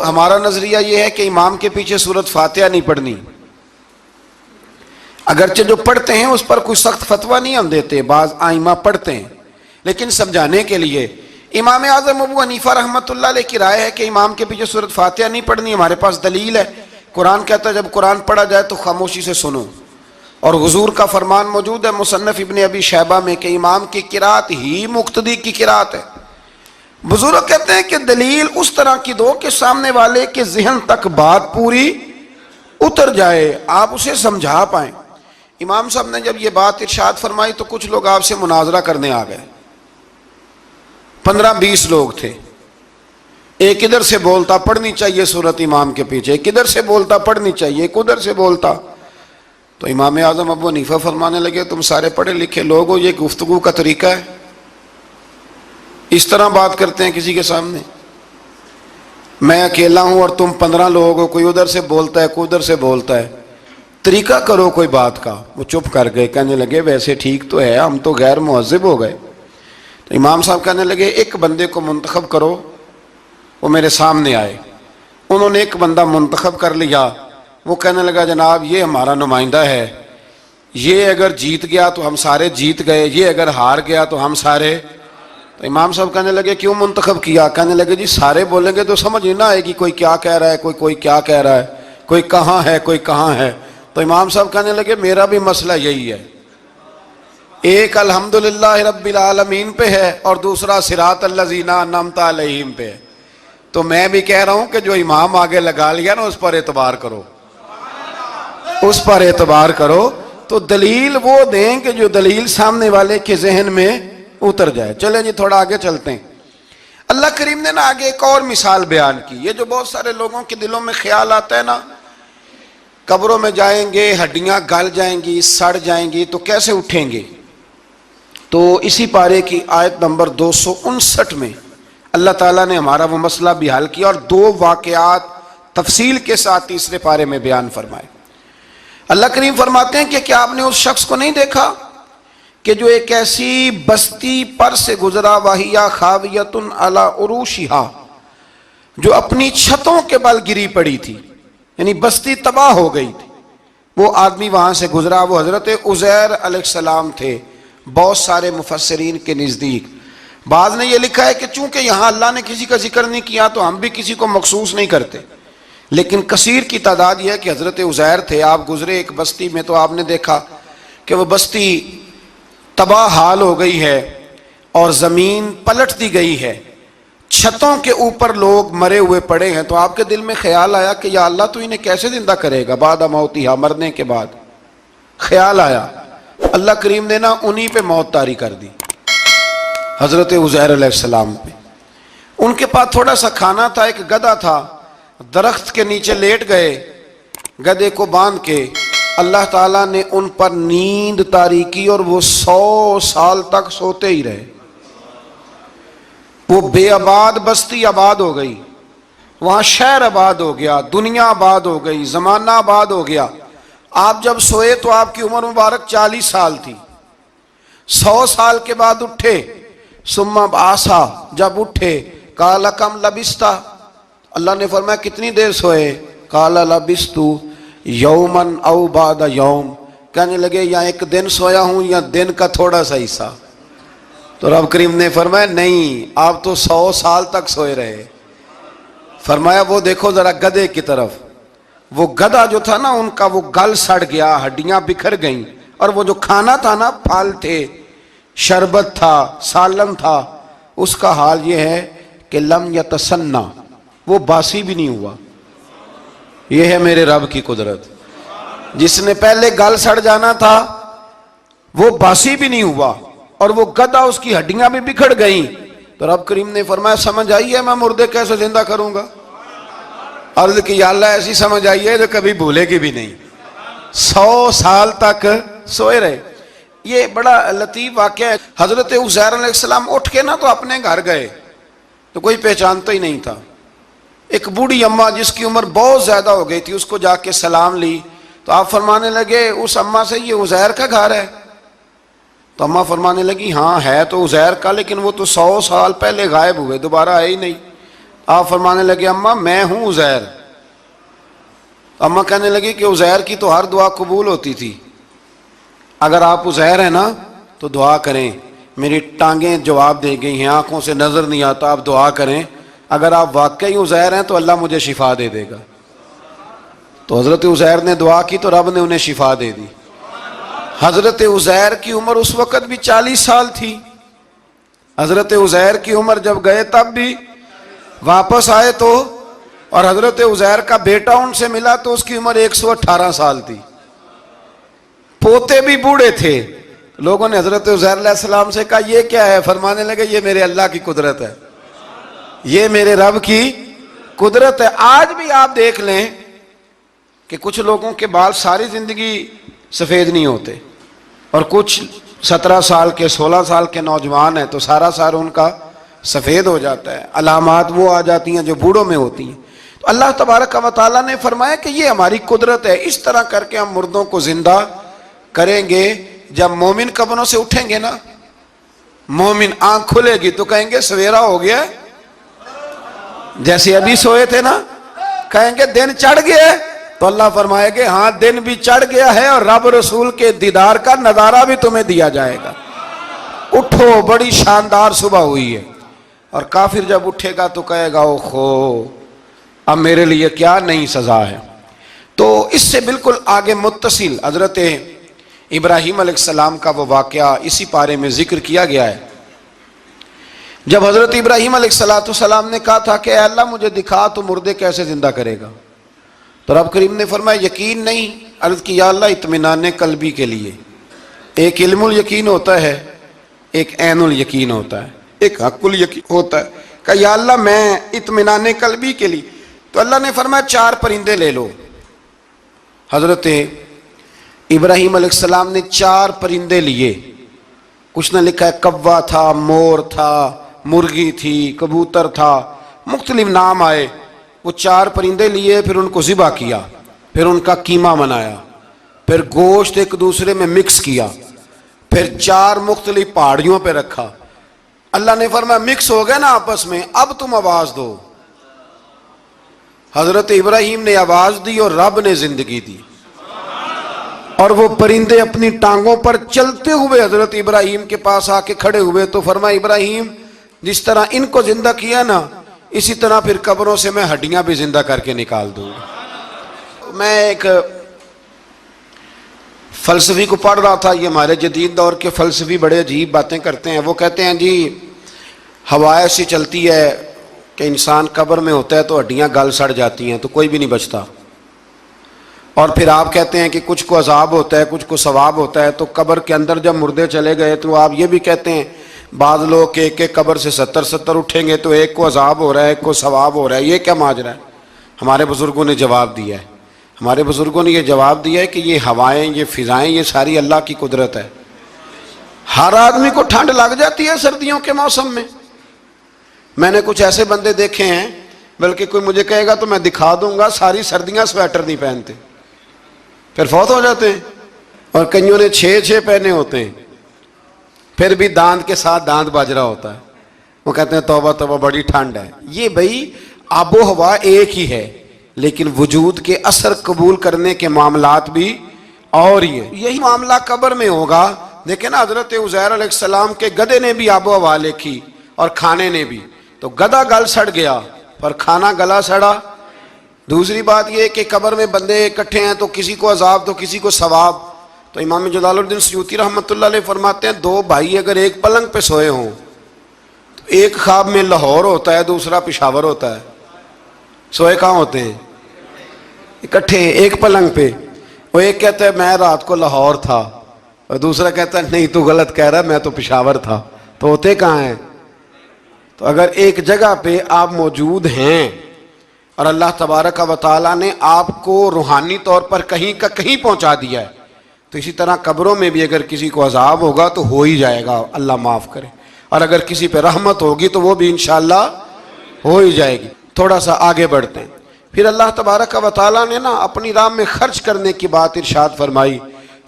ہمارا نظریہ یہ ہے کہ امام کے پیچھے سورۃ فاتحہ نہیں پڑھنی، اگرچہ جو پڑھتے ہیں اس پر کوئی سخت فتویٰ نہیں ہم دیتے، بعض آئمہ پڑھتے ہیں، لیکن سمجھانے کے لیے امام اعظم ابو حنیفہ رحمۃ اللہ علیہ کی رائے ہے کہ امام کے پیچھے سورۃ فاتحہ نہیں پڑھنی۔ ہمارے پاس دلیل ہے، قرآن کہتا ہے جب قرآن پڑھا جائے تو خاموشی سے سنو، اور حضور کا فرمان موجود ہے مصنف ابن ابی شیبہ میں کہ امام کی قرات ہی مقتدی کی قرات ہے۔ بزرگ کہتے ہیں کہ دلیل اس طرح کی دو کہ سامنے والے کے ذہن تک بات پوری اتر جائے، آپ اسے سمجھا پائیں۔ امام صاحب نے جب یہ بات ارشاد فرمائی تو کچھ لوگ آپ سے مناظرہ کرنے آ گئے، 15-20 لوگ تھے، ایک ادھر سے بولتا پڑھنی چاہیے صورت امام کے پیچھے، ایک ادھر سے بولتا پڑھنی چاہیے، ایک ادھر سے بولتا۔ تو امام اعظم ابو حنیفہ فرمانے لگے تم سارے پڑھے لکھے لوگ ہو، یہ گفتگو کا طریقہ ہے؟ اس طرح بات کرتے ہیں کسی کے سامنے؟ میں اکیلا ہوں اور تم 15 لوگ ہو، کوئی ادھر سے بولتا ہے کوئی ادھر سے بولتا ہے، طریقہ کرو کوئی بات کا۔ وہ چپ کر گئے، کہنے لگے ویسے ٹھیک تو ہے، ہم تو غیر مہذب ہو گئے۔ تو امام صاحب کہنے لگے ایک بندے کو منتخب کرو، وہ میرے سامنے آئے۔ انہوں نے ایک بندہ منتخب کر لیا، وہ کہنے لگا جناب یہ ہمارا نمائندہ ہے، یہ اگر جیت گیا تو ہم سارے جیت گئے، یہ اگر ہار گیا تو ہم سارے۔ تو امام صاحب کہنے لگے کیوں منتخب کیا؟ کہنے لگے جی سارے بولیں گے تو سمجھ نہیں نہ آئے گی کوئی کیا کہہ رہا ہے، کوئی کیا کہہ رہا ہے، کوئی کہاں ہے کوئی کہاں ہے۔ تو امام صاحب کہنے لگے میرا بھی مسئلہ یہی ہے، ایک الحمدللہ رب العالمین پہ ہے اور دوسرا صراط الذین انعمت علیہم پہ ہے، تو میں بھی کہہ رہا ہوں کہ جو امام آگے لگا لیا نا اس پر اعتبار کرو، اس پر اعتبار کرو۔ تو دلیل وہ دیں کہ جو دلیل سامنے والے کے ذہن میں اتر جائے۔ چلیں جی تھوڑا آگے چلتے ہیں۔ اللہ کریم نے نا آگے ایک اور مثال بیان کی، یہ جو بہت سارے لوگوں کے دلوں میں خیال آتا ہے نا قبروں میں جائیں گے ہڈیاں گل جائیں گی سڑ جائیں گی تو کیسے اٹھیں گے، تو اسی پارے کی آیت نمبر 259 میں اللہ تعالیٰ نے ہمارا وہ مسئلہ بھی حل کیا اور 2 واقعات تفصیل کے ساتھ تیسرے پارے میں بیان فرمائے۔ اللہ کریم فرماتے ہیں کہ کیا آپ نے اس شخص کو نہیں دیکھا کہ جو ایک ایسی بستی پر سے گزرا وَهِيَ خَاوِيَةٌ عَلَىٰ عُرُوشِهَا، جو اپنی چھتوں کے بل گری پڑی تھی، یعنی بستی تباہ ہو گئی تھی۔ وہ آدمی وہاں سے گزرا، وہ حضرت عزیر علیہ السلام تھے۔ بہت سارے مفسرین کے نزدیک بعض نے یہ لکھا ہے کہ چونکہ یہاں اللہ نے کسی کا ذکر نہیں کیا تو ہم بھی کسی کو مخصوص نہیں کرتے، لیکن کثیر کی تعداد یہ ہے کہ حضرت عزیر تھے، آپ گزرے ایک بستی میں تو آپ نے دیکھا کہ وہ بستی تباہ حال ہو گئی ہے اور زمین پلٹ دی گئی ہے، چھتوں کے اوپر لوگ مرے ہوئے پڑے ہیں۔ تو آپ کے دل میں خیال آیا کہ یا اللہ تو انہیں کیسے زندہ کرے گا بعد موتہا، مرنے کے بعد۔ خیال آیا، اللہ کریم نے نا انہی پہ موت طاری کر دی، حضرت عزیر علیہ السلام پہ۔ ان کے پاس تھوڑا سا کھانا تھا، ایک گدھا تھا، درخت کے نیچے لیٹ گئے گدھے کو باندھ کے، اللہ تعالیٰ نے ان پر نیند طاری کی اور وہ 100 سال تک سوتے ہی رہے۔ وہ بے آباد بستی آباد ہو گئی، وہاں شہر آباد ہو گیا، دنیا آباد ہو گئی، زمانہ آباد ہو گیا۔ آپ جب سوئے تو آپ کی عمر مبارک 40 سال تھی، 100 سال کے بعد اٹھے، ثم بعثا، جب اٹھے قال کم لبثت، اللہ نے فرمایا کتنی دیر سوئے، قال لبثت یوما او بعد یوم، کہنے لگے یا ایک دن سویا ہوں یا دن کا تھوڑا سا حصہ۔ تو رب کریم نے فرمایا نہیں، آپ تو 100 سال تک سوئے رہے۔ فرمایا وہ دیکھو ذرا گدھے کی طرف، وہ گدھا جو تھا نا ان کا وہ گل سڑ گیا، ہڈیاں بکھر گئیں، اور وہ جو کھانا تھا نا پھل تھے، شربت تھا، سالن تھا، اس کا حال یہ ہے کہ لم یتسنہ، وہ باسی بھی نہیں ہوا۔ یہ ہے میرے رب کی قدرت، جس نے پہلے گل سڑ جانا تھا وہ باسی بھی نہیں ہوا، اور وہ گدھا اس کی ہڈیاں بھی بکھر گئیں۔ تو رب کریم نے فرمایا سمجھ آئی ہے میں مردے کیسے زندہ کروں گا؟ عرض کی یا اللہ ایسی سمجھ آئی ہے جو کبھی بھولے گی بھی نہیں۔ 100 سال تک سوئے رہے۔ یہ بڑا لطیف واقعہ ہے۔ حضرت عزیر علیہ السلام اٹھ کے نا تو اپنے گھر گئے تو کوئی پہچانتا ہی نہیں تھا۔ ایک بوڑھی اماں جس کی عمر بہت زیادہ ہو گئی تھی اس کو جا کے سلام لی تو آپ فرمانے لگے اس اماں سے یہ عزیر کا گھر ہے؟ تو اماں فرمانے لگی ہاں ہے تو عزیر کا، لیکن وہ تو 100 سال پہلے غائب ہوئے، دوبارہ آئے ہی نہیں۔ آپ فرمانے لگے اماں میں ہوں عزیر. اماں کہنے لگی کہ عزیر کی تو ہر دعا قبول ہوتی تھی، اگر آپ عزیر ہیں نا تو دعا کریں، میری ٹانگیں جواب دے گئی ہیں، آنکھوں سے نظر نہیں آتا، آپ دعا کریں، اگر آپ واقعی عزیر ہیں تو اللہ مجھے شفا دے دے گا. تو حضرت عزیر نے دعا کی تو رب نے انہیں شفا دے دی. حضرت عزیر کی عمر اس وقت بھی 40 سال تھی. حضرت عزیر کی عمر جب گئے تب بھی، واپس آئے تو، اور حضرت عزیر کا بیٹا ان سے ملا تو اس کی عمر 118 سال تھی. پوتے بھی بوڑھے تھے. لوگوں نے حضرت عزیر علیہ السلام سے کہا یہ کیا ہے؟ فرمانے لگے یہ میرے اللہ کی قدرت ہے، یہ میرے رب کی قدرت ہے. آج بھی آپ دیکھ لیں کہ کچھ لوگوں کے بال ساری زندگی سفید نہیں ہوتے، اور کچھ 17 سال کے 16 سال کے نوجوان ہیں تو سارا سال ان کا سفید ہو جاتا ہے. علامات وہ آ جاتی ہیں جو بوڑھوں میں ہوتی ہیں. تو اللہ تبارک و تعالیٰ نے فرمایا کہ یہ ہماری قدرت ہے، اس طرح کر کے ہم مردوں کو زندہ کریں گے. جب مومن قبروں سے اٹھیں گے نا، مومن آنکھ کھلے گی تو کہیں گے سویرا ہو گیا، جیسے ابھی سوئے تھے نا، کہیں گے دن چڑھ گیا. تو اللہ فرمائے گے ہاں دن بھی چڑھ گیا ہے اور رب رسول کے دیدار کا نظارہ بھی تمہیں دیا جائے گا. اٹھو، بڑی شاندار صبح ہوئی ہے. اور کافر جب اٹھے گا تو کہے گا اوہو اب میرے لیے کیا نئی سزا ہے. تو اس سے بالکل آگے متصل حضرت ابراہیم علیہ السلام کا وہ واقعہ اسی پارے میں ذکر کیا گیا ہے. جب حضرت ابراہیم علیہ السلام نے کہا تھا کہ اے اللہ مجھے دکھا تو مردے کیسے زندہ کرے گا، تو رب کریم نے فرمایا یقین نہیں. عرض کی یا اللہ اطمینان قلبی کے لیے. ایک علم الیقین ہوتا ہے، ایک عین الیقین ہوتا ہے، ایک حق الیقین ہوتا ہے. کہ یا اللہ میں اطمینان قلبی کے لیے. تو اللہ نے فرمایا 4 پرندے لے لو. حضرت ابراہیم علیہ السلام نے 4 پرندے لیے. کچھ نے لکھا ہے کوا تھا، مور تھا، مرغی تھی، کبوتر تھا، مختلف نام آئے. وہ 4 پرندے لیے، پھر ان کو ذبح کیا، پھر ان کا قیمہ بنایا، پھر گوشت ایک دوسرے میں مکس کیا، پھر 4 مختلف پہاڑیوں پہ رکھا. اللہ نے فرمایا مکس ہو گئے نا آپس میں، اب تم آواز دو. حضرت ابراہیم نے آواز دی اور رب نے زندگی دی. اور وہ پرندے اپنی ٹانگوں پر چلتے ہوئے حضرت ابراہیم کے پاس آ کے کھڑے ہوئے. تو فرمایا ابراہیم جس طرح ان کو زندہ کیا نا، اسی طرح پھر قبروں سے میں ہڈیاں بھی زندہ کر کے نکال دوں گا. میں ایک فلسفی کو پڑھ رہا تھا. یہ ہمارے جدید دور کے فلسفی بڑے عجیب باتیں کرتے ہیں. وہ کہتے ہیں جی ہوا ایسی چلتی ہے کہ انسان قبر میں ہوتا ہے تو ہڈیاں گل سڑ جاتی ہیں تو کوئی بھی نہیں بچتا. اور پھر آپ کہتے ہیں کہ کچھ کو عذاب ہوتا ہے، کچھ کو ثواب ہوتا ہے. تو قبر کے اندر جب مردے چلے گئے تو آپ یہ بھی کہتے ہیں بعض لوگ کہ ایک قبر سے 70 اٹھیں گے تو ایک کو عذاب ہو رہا ہے، ایک کو ثواب ہو رہا ہے. یہ کیا ماجرا ہے؟ ہمارے بزرگوں نے جواب دیا ہے. ہمارے بزرگوں نے یہ جواب دیا ہے کہ یہ ہوائیں، یہ فضائیں، یہ ساری اللہ کی قدرت ہے. ہر آدمی کو ٹھنڈ لگ جاتی ہے سردیوں کے موسم میں. میں نے کچھ ایسے بندے دیکھے ہیں، بلکہ کوئی مجھے کہے گا تو میں دکھا دوں گا، ساری سردیاں سویٹر نہیں پہنتے، پھر فوت ہو جاتے ہیں. اور کئیوں نے 6 پہنے ہوتے ہیں، پھر بھی دانت کے ساتھ دانت بج رہا ہوتا ہے. وہ کہتے ہیں توبہ توبہ بڑی ٹھنڈ ہے. یہ بھائی آب و ہوا ایک ہی ہے، لیکن وجود کے اثر قبول کرنے کے معاملات بھی اور ہی ہیں. یہی معاملہ قبر میں ہوگا. دیکھیں نا حضرت عزیر علیہ السلام کے گدھے نے بھی آب و ہوا لکھی اور کھانے نے بھی. تو گدھا گل سڑ گیا پر کھانا گلا سڑا. دوسری بات یہ کہ قبر میں بندے اکٹھے ہیں تو کسی کو عذاب تو کسی کو ثواب. تو امام جلال الدین سیوطی رحمۃ اللہ علیہ فرماتے ہیں 2 بھائی اگر ایک پلنگ پہ سوئے ہوں تو ایک خواب میں لاہور ہوتا ہے، دوسرا پشاور ہوتا ہے. سوئے کہاں ہوتے ہیں؟ اکٹھے ایک پلنگ پہ. وہ ایک کہتا ہے میں رات کو لاہور تھا اور دوسرا کہتا ہے نہیں تو غلط کہہ رہا میں تو پشاور تھا. تو ہوتے کہاں ہیں؟ تو اگر ایک جگہ پہ آپ موجود ہیں اور اللہ تبارک و تعالیٰ نے آپ کو روحانی طور پر کہیں کا کہیں پہنچا دیا ہے، تو اسی طرح قبروں میں بھی اگر کسی کو عذاب ہوگا تو ہو ہی جائے گا، اللہ معاف کرے. اور اگر کسی پہ رحمت ہوگی تو وہ بھی انشاءاللہ ہو ہی جائے گی. تھوڑا سا آگے بڑھتے ہیں. پھر اللہ تبارک و تعالیٰ نے نا اپنی راہ میں خرچ کرنے کی بات ارشاد فرمائی.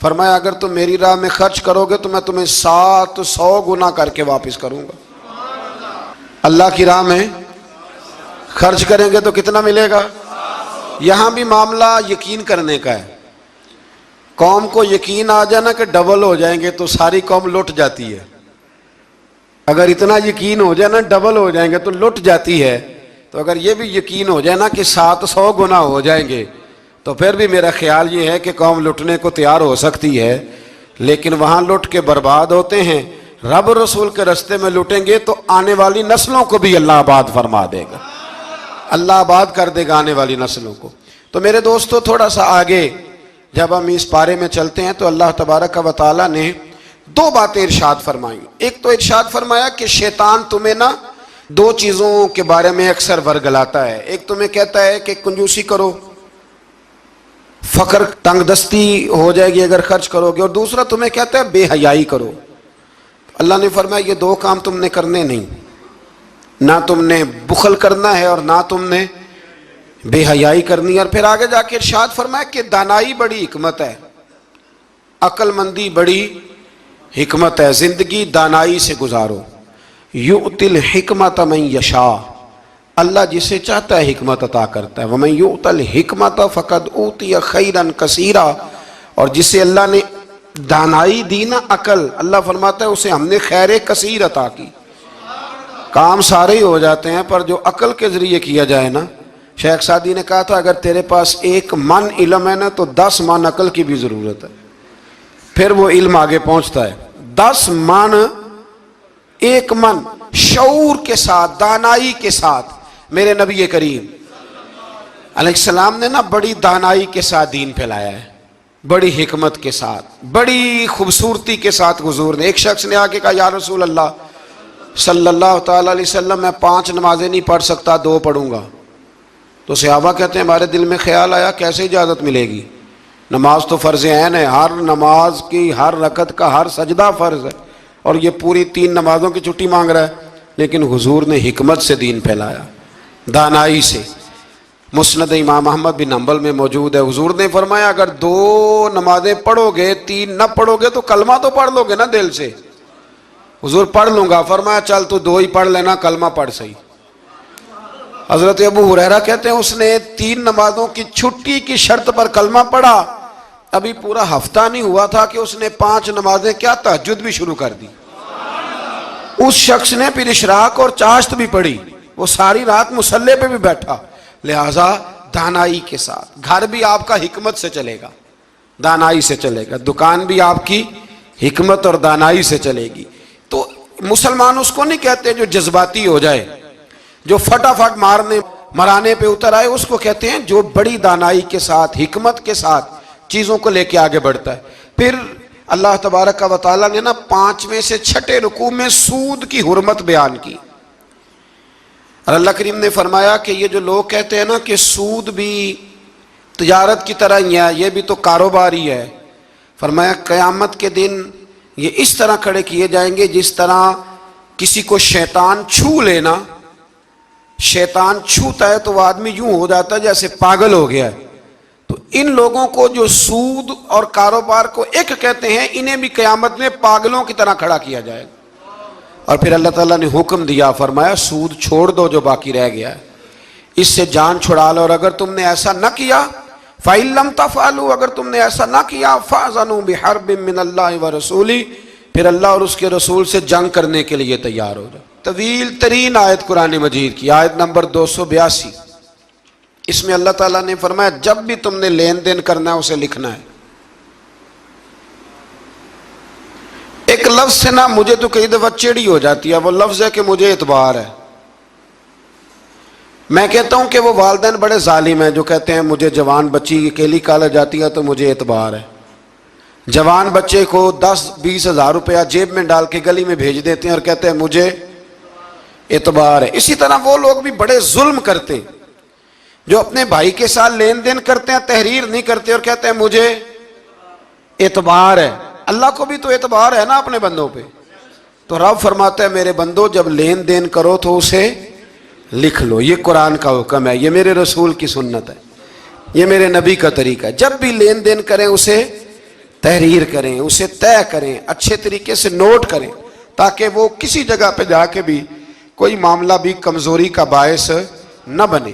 فرمایا اگر تم میری راہ میں خرچ کرو گے تو میں تمہیں 700 گنا کر کے واپس کروں گا. اللہ کی راہ میں خرچ کریں گے تو کتنا ملے گا؟ یہاں بھی معاملہ یقین کرنے کا ہے. قوم کو یقین آ جانا کہ ڈبل ہو جائیں گے تو ساری قوم لٹ جاتی ہے. اگر اتنا یقین ہو جائے نا ڈبل ہو جائیں گے تو لٹ جاتی ہے. تو اگر یہ بھی یقین ہو جائے نا کہ 700 گنا ہو جائیں گے تو پھر بھی میرا خیال یہ ہے کہ قوم لٹنے کو تیار ہو سکتی ہے. لیکن وہاں لٹ کے برباد ہوتے ہیں. رب رسول کے رستے میں لٹیں گے تو آنے والی نسلوں کو بھی اللہ آباد فرما دے گا, اللہ آباد کر دے گا آنے والی نسلوں کو. تو میرے دوستو تھوڑا سا آگے جب ہم اس پارے میں چلتے ہیں تو اللہ تبارک و تعالیٰ نے 2 باتیں ارشاد فرمائیں. ایک تو ارشاد فرمایا کہ شیطان تمہیں نا 2 چیزوں کے بارے میں اکثر ورگلاتا ہے. ایک تمہیں کہتا ہے کہ کنجوسی کرو, فقر تنگ دستی ہو جائے گی اگر خرچ کرو گے, اور دوسرا تمہیں کہتا ہے بے حیائی کرو. اللہ نے فرمایا یہ 2 کام تم نے کرنے نہیں, نہ تم نے بخل کرنا ہے اور نہ تم نے بے حیائی کرنی. اور پھر آگے جا کے ارشاد فرمایا کہ دانائی بڑی حکمت ہے, عقل مندی بڑی حکمت ہے, زندگی دانائی سے گزارو. یؤتی الحکمت من یشاء, اللہ جسے چاہتا ہے حکمت عطا کرتا ہے. ومن یؤت الحکمت فقد اوتی خیرا کثیرا, اور جسے اللہ نے دانائی دی نا عقل, اللہ فرماتا ہے اسے ہم نے خیر کثیر عطا کی. کام سارے ہی ہو جاتے ہیں پر جو عقل کے ذریعے کیا جائے نا, شیخ سعدی نے کہا تھا اگر تیرے پاس 1 من علم ہے نا تو 10 من عقل کی بھی ضرورت ہے, پھر وہ علم آگے پہنچتا ہے. 10 من 1 من شعور کے ساتھ, دانائی کے ساتھ. میرے نبی کریم علیہ السلام نے نا بڑی دانائی کے ساتھ دین پھیلایا ہے, بڑی حکمت کے ساتھ, بڑی خوبصورتی کے ساتھ. حضور نے, ایک شخص نے آ کے کہا یا رسول اللہ صلی اللہ تعالی علیہ وسلم میں 5 نمازیں نہیں پڑھ سکتا, 2 پڑھوں گا. تو صحابہ کہتے ہیں ہمارے دل میں خیال آیا کیسے اجازت ملے گی, نماز تو فرض عین ہے, ہر نماز کی ہر رکعت کا ہر سجدہ فرض ہے, اور یہ پوری 3 نمازوں کی چھٹی مانگ رہا ہے. لیکن حضور نے حکمت سے دین پھیلایا, دانائی سے. مسند امام احمد بن حنبل میں موجود ہے, حضور نے فرمایا اگر 2 نمازیں پڑھو گے 3 نہ پڑھو گے تو کلمہ تو پڑھ لو گے نا دل سے. حضور پڑھ لوں گا, فرمایا چل تو 2 ہی پڑھ لینا, کلمہ پڑھ صحیح. حضرت ابو ہریرہ کہتے ہیں اس نے 3 نمازوں کی چھٹی کی شرط پر کلمہ پڑھا, ابھی پورا ہفتہ نہیں ہوا تھا کہ اس نے 5 نمازیں کیا تہجد بھی شروع کر دی. اس شخص نے پھر اشراق اور چاشت بھی پڑھی, وہ ساری رات مصلی پہ بھی بیٹھا. لہٰذا دانائی کے ساتھ. گھر بھی آپ کا حکمت سے چلے گا, دانائی سے چلے گا. دکان بھی آپ کی حکمت اور دانائی سے چلے گی. تو مسلمان اس کو نہیں کہتے جو جذباتی ہو جائے, جو فٹافٹ مرانے پہ اتر آئے, اس کو کہتے ہیں جو بڑی دانائی کے ساتھ حکمت کے ساتھ چیزوں کو لے کے آگے بڑھتا ہے. پھر اللہ تبارک و تعالیٰ نے نا 5ویں سے 6ٹھے رکوع میں سود کی حرمت بیان کی. اور اللہ کریم نے فرمایا کہ یہ جو لوگ کہتے ہیں نا کہ سود بھی تجارت کی طرح ہی ہے, یہ بھی تو کاروبار ہی ہے, فرمایا قیامت کے دن یہ اس طرح کھڑے کیے جائیں گے جس طرح کسی کو شیطان چھو لینا. شیطان چھوتا ہے تو وہ آدمی یوں ہو جاتا ہے جیسے پاگل ہو گیا ہے. تو ان لوگوں کو جو سود اور کاروبار کو ایک کہتے ہیں, انہیں بھی قیامت میں پاگلوں کی طرح کھڑا کیا جائے گا. اور پھر اللہ تعالیٰ نے حکم دیا, فرمایا سود چھوڑ دو جو باقی رہ گیا ہے, اس سے جان چھڑا لو. اور اگر تم نے ایسا نہ کیا فَإِن لَمْ تَفْعَلُوا, اگر تم نے ایسا نہ کیا فَأْذَنُوا بِحَرْبٍ مِّنَ اللَّهِ وَرَسُولِهِ, پھر اللہ اور اس کے رسول سے جنگ کرنے کے لیے تیار ہو جاؤ. طویل ترین آیت قرآن مجید کی, آیت نمبر 282. اس میں اللہ تعالیٰ نے فرمایا جب بھی تم نے لین دین کرنا ہے اسے لکھنا ہے. ایک لفظ سے نا مجھے تو کئی دفعہ چڑی ہو جاتی ہے, وہ لفظ ہے کہ مجھے اعتبار ہے. میں کہتا ہوں کہ وہ والدین بڑے ظالم ہیں جو کہتے ہیں مجھے جوان بچی اکیلی کالج جاتی ہے تو مجھے اعتبار ہے. جوان بچے کو 10-20 ہزار روپیہ جیب میں ڈال کے گلی میں بھیج دیتے ہیں اور کہتے ہیں مجھے اعتبار ہے. اسی طرح وہ لوگ بھی بڑے ظلم کرتے ہیں جو اپنے بھائی کے ساتھ لین دین کرتے ہیں, تحریر نہیں کرتے اور کہتے ہیں مجھے اعتبار ہے. اللہ کو بھی تو اعتبار ہے نا اپنے بندوں پہ. تو رب فرماتا ہے میرے بندو جب لین دین کرو تو اسے لکھ لو. یہ قرآن کا حکم ہے, یہ میرے رسول کی سنت ہے, یہ میرے نبی کا طریقہ ہے. جب بھی لین دین کریں اسے تحریر کریں, اسے طے کریں, اچھے طریقے سے نوٹ کریں, تاکہ وہ کسی جگہ پہ جا کے بھی کوئی معاملہ بھی کمزوری کا باعث نہ بنے۔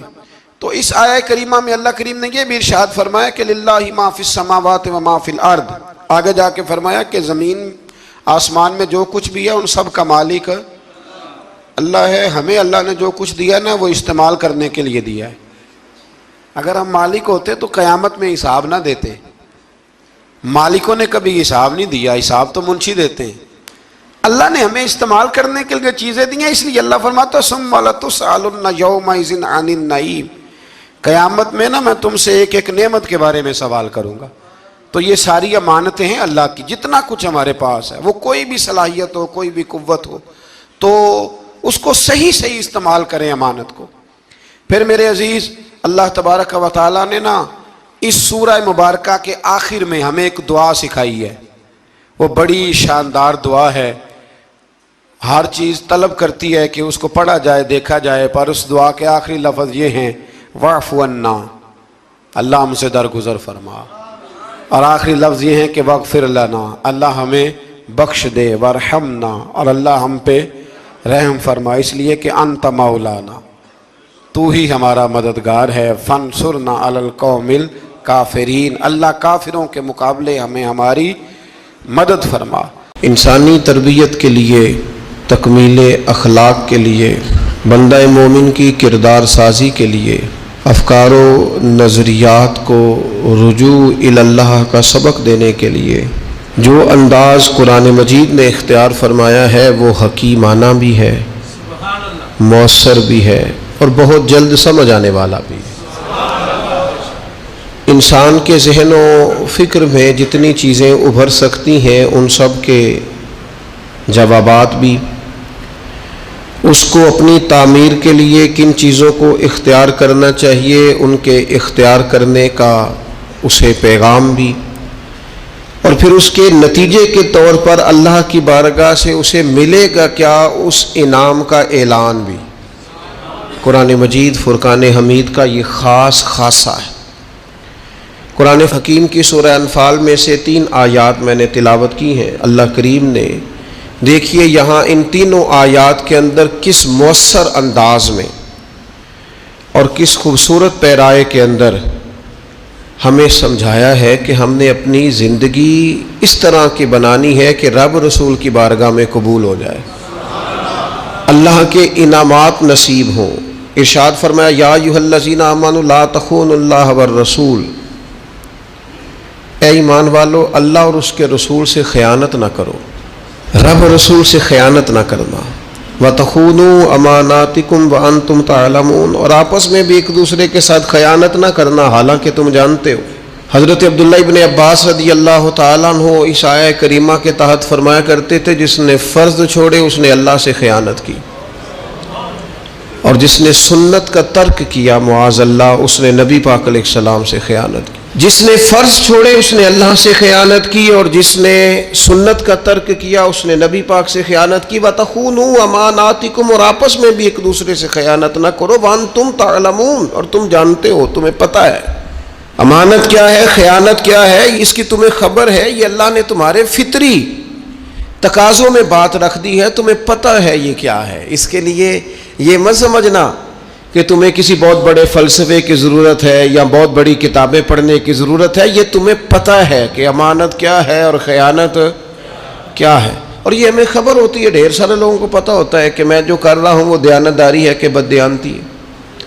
تو اس آیہ کریمہ میں اللہ کریم نے یہ بھی ارشاد فرمایا کہ للہ ما فی السماوات و ما فی الارض، آگے جا کے فرمایا کہ زمین آسمان میں جو کچھ بھی ہے ان سب کا مالک اللہ ہے۔ ہمیں اللہ نے جو کچھ دیا نا وہ استعمال کرنے کے لیے دیا ہے۔ اگر ہم مالک ہوتے تو قیامت میں حساب نہ دیتے، مالکوں نے کبھی حساب نہیں دیا، حساب تو منشی دیتے ہیں۔ اللہ نے ہمیں استعمال کرنے کے لیے چیزیں دی ہیں، اس لیے اللہ فرماتا ہے ثم لتسألن یومئذ عن النعیم، قیامت میں نا میں تم سے ایک ایک نعمت کے بارے میں سوال کروں گا۔ تو یہ ساری امانتیں ہیں اللہ کی، جتنا کچھ ہمارے پاس ہے، وہ کوئی بھی صلاحیت ہو، کوئی بھی قوت ہو، تو اس کو صحیح استعمال کریں امانت کو۔ پھر میرے عزیز، اللہ تبارک و تعالیٰ نے نا اس سورہ مبارکہ کے آخر میں ہمیں ایک دعا سکھائی ہے، وہ بڑی شاندار دعا ہے، ہر چیز طلب کرتی ہے کہ اس کو پڑھا جائے، دیکھا جائے، پر اس دعا کے آخری لفظ یہ ہیں واعف عنا، اللہ ہم سے درگزر فرما، اور آخری لفظ یہ ہیں کہ واغفر لنا، اللہ ہمیں بخش دے، وارحمنا، اور اللہ ہم پہ رحم فرما، اس لیے کہ انت مولانا، تو ہی ہمارا مددگار ہے، فانصرنا علی القوم الکافرین، اللہ کافروں کے مقابلے ہمیں ہماری مدد فرما۔ انسانی تربیت کے لیے، تکمیل اخلاق کے لیے، بندہ مومن کی کردار سازی کے لیے، افکار و نظریات کو رجوع الی اللہ کا سبق دینے کے لیے جو انداز قرآن مجید نے اختیار فرمایا ہے وہ حکیمانہ بھی ہے، مؤثر بھی ہے، اور بہت جلد سمجھ آنے والا بھی۔ انسان کے ذہن و فکر میں جتنی چیزیں ابھر سکتی ہیں ان سب کے جوابات بھی، اس کو اپنی تعمیر کے لیے کن چیزوں کو اختیار کرنا چاہیے ان کے اختیار کرنے کا اسے پیغام بھی، اور پھر اس کے نتیجے کے طور پر اللہ کی بارگاہ سے اسے ملے گا کیا، اس انعام کا اعلان بھی۔ قرآن مجید فرقان حمید کا یہ خاص خاصہ ہے۔ قرآن حکیم کی سورہ انفال میں سے 3 آیات میں نے تلاوت کی ہیں۔ اللہ کریم نے دیکھیے یہاں ان تینوں آیات کے اندر کس مؤثر انداز میں اور کس خوبصورت پیرائے کے اندر ہمیں سمجھایا ہے کہ ہم نے اپنی زندگی اس طرح کی بنانی ہے کہ رب رسول کی بارگاہ میں قبول ہو جائے، اللہ کے انعامات نصیب ہوں۔ ارشاد فرمایا یا ایھا الذین آمنوا لا تخونوا اللہ والرسول، اے ایمان والو اللہ اور اس کے رسول سے خیانت نہ کرو، رب رسول سے خیانت نہ کرنا، وَتَخُونُوا أَمَانَاتِكُمْ وَأَنْتُمْ تَعْلَمُونَ، اور آپس میں بھی ایک دوسرے کے ساتھ خیانت نہ کرنا حالانکہ تم جانتے ہو۔ حضرت عبداللہ ابن عباس رضی اللہ تعالیٰ عنہ اس آیہ کریمہ کے تحت فرمایا کرتے تھے جس نے فرض چھوڑے اس نے اللہ سے خیانت کی، اور جس نے سنت کا ترک کیا معاذ اللہ اس نے نبی پاک علیہ السلام سے خیانت کی۔ جس نے فرض چھوڑے اس نے اللہ سے خیانت کی، اور جس نے سنت کا ترک کیا اس نے نبی پاک سے خیانت کی۔ وَتَخُونُوا أَمَانَاتِكُمْ، اور آپس میں بھی ایک دوسرے سے خیانت نہ کرو، وَأَنْتُمْ تَعْلَمُونَ، اور تم جانتے ہو، تمہیں پتہ ہے امانت کیا ہے، خیانت کیا ہے، اس کی تمہیں خبر ہے، یہ اللہ نے تمہارے فطری تقاضوں میں بات رکھ دی ہے، تمہیں پتہ ہے یہ کیا ہے۔ اس کے لیے یہ مت سمجھنا کہ تمہیں کسی بہت بڑے فلسفے کی ضرورت ہے یا بہت بڑی کتابیں پڑھنے کی ضرورت ہے، یہ تمہیں پتہ ہے کہ امانت کیا ہے اور خیانت کیا ہے، اور یہ ہمیں خبر ہوتی ہے۔ ڈھیر سارے لوگوں کو پتہ ہوتا ہے کہ میں جو کر رہا ہوں وہ دیانتداری ہے کہ بددیانتی ہے،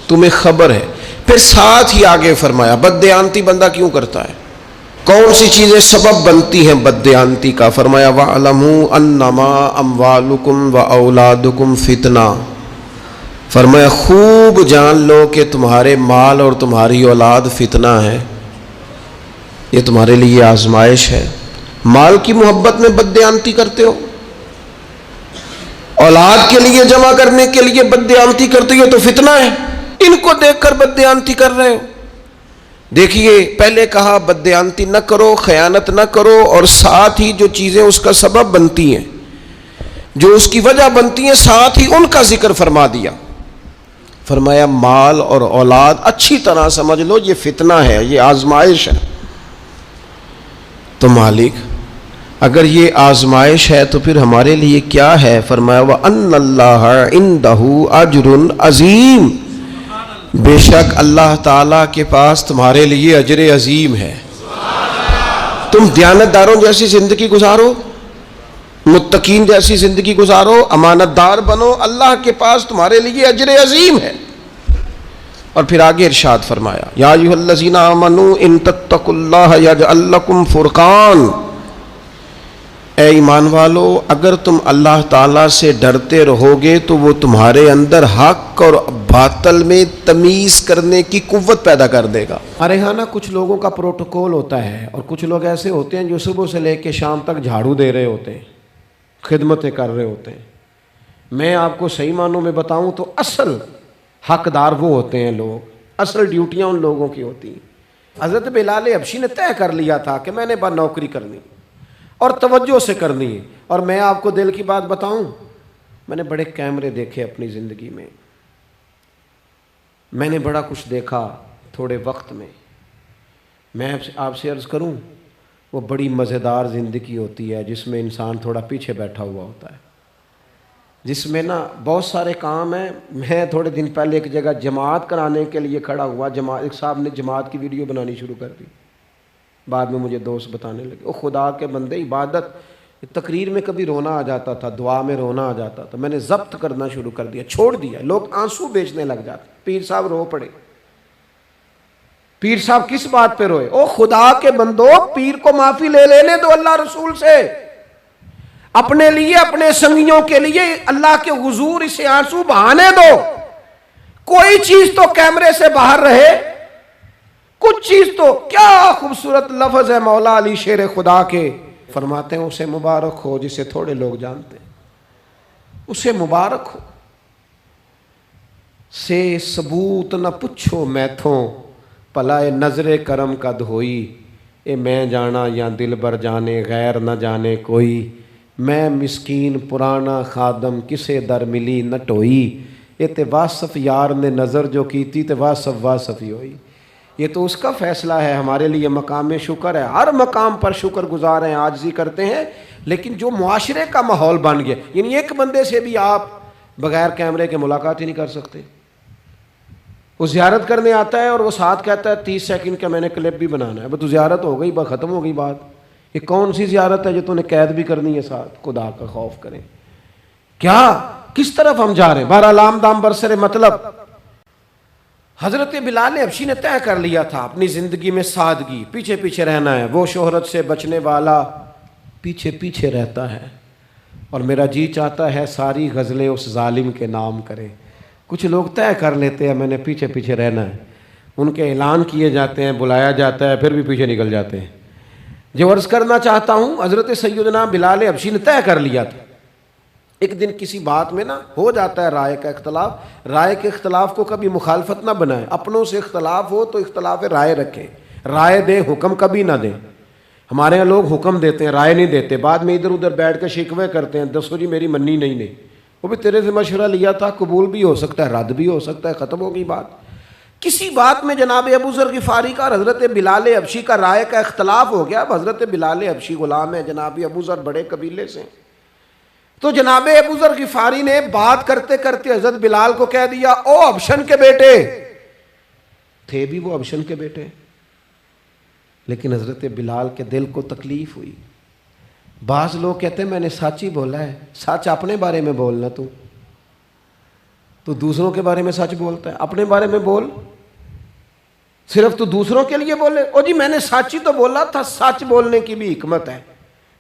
تمہیں خبر ہے۔ پھر ساتھ ہی آگے فرمایا بددیانتی بندہ کیوں کرتا ہے، کون سی چیزیں سبب بنتی ہیں بددیانتی کا، فرمایا وَاعْلَمُوا أَنَّمَا أَمْوَالُكُمْ وَأَوْلَادُكُمْ فِتْنَةٌ، فرمایا خوب جان لو کہ تمہارے مال اور تمہاری اولاد فتنہ ہے، یہ تمہارے لیے آزمائش ہے۔ مال کی محبت میں بددیانتی کرتے ہو، اولاد کے لیے جمع کرنے کے لیے بددیانتی کرتے ہو تو فتنہ ہے، ان کو دیکھ کر بددیانتی کر رہے ہو۔ دیکھیے پہلے کہا بددیانتی نہ کرو، خیانت نہ کرو، اور ساتھ ہی جو چیزیں اس کا سبب بنتی ہیں، جو اس کی وجہ بنتی ہیں، ساتھ ہی ان کا ذکر فرما دیا۔ فرمایا مال اور اولاد اچھی طرح سمجھ لو یہ فتنہ ہے، یہ آزمائش ہے۔ تو مالک اگر یہ آزمائش ہے تو پھر ہمارے لیے کیا ہے، فرمایا وَأَنَّ اللَّهَ عِندَهُ أَجْرٌ عَظِيمٌ، بے شک اللہ تعالیٰ کے پاس تمہارے لیے اجر عظیم ہے. تم دیانتداروں جیسی زندگی گزارو، متقین جیسی زندگی گزارو، امانت دار بنو، اللہ کے پاس تمہارے لیے اجر عظیم ہے. اور پھر آگے ارشاد فرمایا یا ایھا الذین آمنوا ان تتقوا اللہ یجعل لکم فرقان. اے ایمان والو، اگر تم اللہ تعالیٰ سے ڈرتے رہو گے تو وہ تمہارے اندر حق اور باطل میں تمیز کرنے کی قوت پیدا کر دے گا. ہمارے ہاں نا کچھ لوگوں کا پروٹوکول ہوتا ہے، اور کچھ لوگ ایسے ہوتے ہیں جو صبح سے لے کے شام تک جھاڑو دے رہے ہوتے ہیں، خدمتیں کر رہے ہوتے ہیں. میں آپ کو صحیح معنوں میں بتاؤں تو اصل حقدار وہ ہوتے ہیں لوگ، اصل ڈیوٹیاں ان لوگوں کی ہوتی ہیں. حضرت بلال حبشی نے طے کر لیا تھا کہ میں نے بس نوکری کرنی اور توجہ سے کرنی ہے. اور میں آپ کو دل کی بات بتاؤں، میں نے بڑے کیمرے دیکھے اپنی زندگی میں، میں نے بڑا کچھ دیکھا تھوڑے وقت میں. میں آپ سے عرض کروں، وہ بڑی مزیدار زندگی ہوتی ہے جس میں انسان تھوڑا پیچھے بیٹھا ہوا ہوتا ہے، جس میں نا بہت سارے کام ہیں. میں تھوڑے دن پہلے ایک جگہ جماعت کرانے کے لیے کھڑا ہوا، ایک صاحب نے جماعت کی ویڈیو بنانی شروع کر دی. بعد میں مجھے دوست بتانے لگے، او خدا کے بندے، عبادت تقریر میں کبھی رونا آ جاتا تھا، دعا میں رونا آ جاتا تھا. میں نے ضبط کرنا شروع کر دیا، چھوڑ دیا. لوگ آنسو بیچنے لگ جاتے. پیر صاحب رو پڑے. پیر صاحب کس بات پہ روئے؟ او خدا کے بندو، پیر کو معافی لے لینے دو اللہ رسول سے. اپنے لیے، اپنے سنگیوں کے لیے اللہ کے حضور اسے آنسو بہانے دو. کوئی چیز تو کیمرے سے باہر رہے، کچھ چیز تو. کیا خوبصورت لفظ ہے مولا علی شیر خدا کے، فرماتے ہیں اسے مبارک ہو جسے تھوڑے لوگ جانتے ہیں، اسے مبارک ہو. سے ثبوت نہ پوچھو میتھوں، پلائے نظر کرم کا دھوئی. اے میں جانا یا دل بر جانے، غیر نہ جانے کوئی. میں مسکین پرانا خادم، کسے در ملی نہ ٹوئی. یہ تے واصف یار نے نظر جو کی تھی تے واصف ہی ہوئی. یہ تو اس کا فیصلہ ہے. ہمارے لیے مقام شکر ہے، ہر مقام پر شکر گزار ہیں، عاجزی کرتے ہیں. لیکن جو معاشرے کا ماحول بن گیا، یعنی ایک بندے سے بھی آپ بغیر کیمرے کے ملاقات ہی نہیں کر سکتے. وہ زیارت کرنے آتا ہے اور وہ ساتھ کہتا ہے 30 سیکنڈ کا میں نے کلپ بھی بنانا ہے. بس تو زیارت ہو گئی، بس ختم ہو گئی بات. یہ کون سی زیارت ہے جو تو نے قید بھی کرنی ہے ساتھ؟ خدا کا خوف کریں. کیا کس طرف ہم جا رہے ہیں؟ بہرحال لام دام برسر مطلب، حضرت بلال حبشی نے طے کر لیا تھا اپنی زندگی میں سادگی، پیچھے پیچھے رہنا ہے. وہ شہرت سے بچنے والا پیچھے پیچھے رہتا ہے. اور میرا جی چاہتا ہے ساری غزلیں اس ظالم کے نام کریں. کچھ لوگ طے کر لیتے ہیں میں نے پیچھے پیچھے رہنا ہے، ان کے اعلان کیے جاتے ہیں، بلایا جاتا ہے، پھر بھی پیچھے نکل جاتے ہیں. جو عرض کرنا چاہتا ہوں، حضرت سیدنا بلال حبشی نے طے کر لیا تھا. ایک دن کسی بات میں نا ہو جاتا ہے رائے کا اختلاف. رائے کے اختلاف کو کبھی مخالفت نہ بنائیں. اپنوں سے اختلاف ہو تو اختلاف رائے رکھیں، رائے دیں، حکم کبھی نہ دیں. ہمارے یہاں لوگ حکم دیتے ہیں، رائے نہیں دیتے. بعد میں ادھر ادھر بیٹھ کے شکوے کرتے ہیں، دسو جی میری منی نہیں. وہ بھی تیرے سے مشورہ لیا تھا، قبول بھی ہو سکتا ہے، رد بھی ہو سکتا ہے، ختم ہو گئی بات. کسی بات میں جناب ابو ذر غفاری کا اور حضرت بلال حبشی کا رائے کا اختلاف ہو گیا. اب حضرت بلال حبشی غلام ہے، جناب ابو ذر بڑے قبیلے سے. تو جناب ابو ذر غفاری نے بات کرتے کرتے حضرت بلال کو کہہ دیا، او حبشن کے بیٹے. تھے بھی وہ حبشن کے بیٹے، لیکن حضرت بلال کے دل کو تکلیف ہوئی. بعض لوگ کہتے ہیں میں نے سچ ہی بولا ہے. سچ اپنے بارے میں بولنا، تو دوسروں کے بارے میں سچ بولتا ہے. اپنے بارے میں بول، صرف تو دوسروں کے لیے بولے. او جی میں نے سچ ہی تو بولا تھا. سچ بولنے کی بھی حکمت ہے.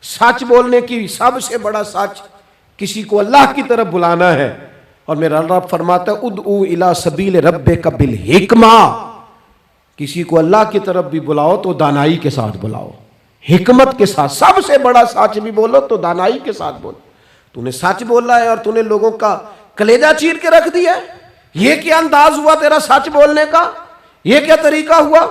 سچ بولنے کی سب سے بڑا سچ کسی کو اللہ کی طرف بلانا ہے. اور میرا رب فرماتا ہے ادعو الی سبیل ربک بالحکمہ. کسی کو اللہ کی طرف بھی بلاؤ تو دانائی کے ساتھ بلاؤ، حکمت کے ساتھ. سب سے بڑا سچ بھی بولو تو دانائی کے ساتھ بولو. تو نے سچ بولا ہے اور تو نے لوگوں کا کلیجہ چیر کے رکھ دیا ہے. یہ کیا انداز ہوا تیرا سچ بولنے کا؟ یہ کیا طریقہ ہوا؟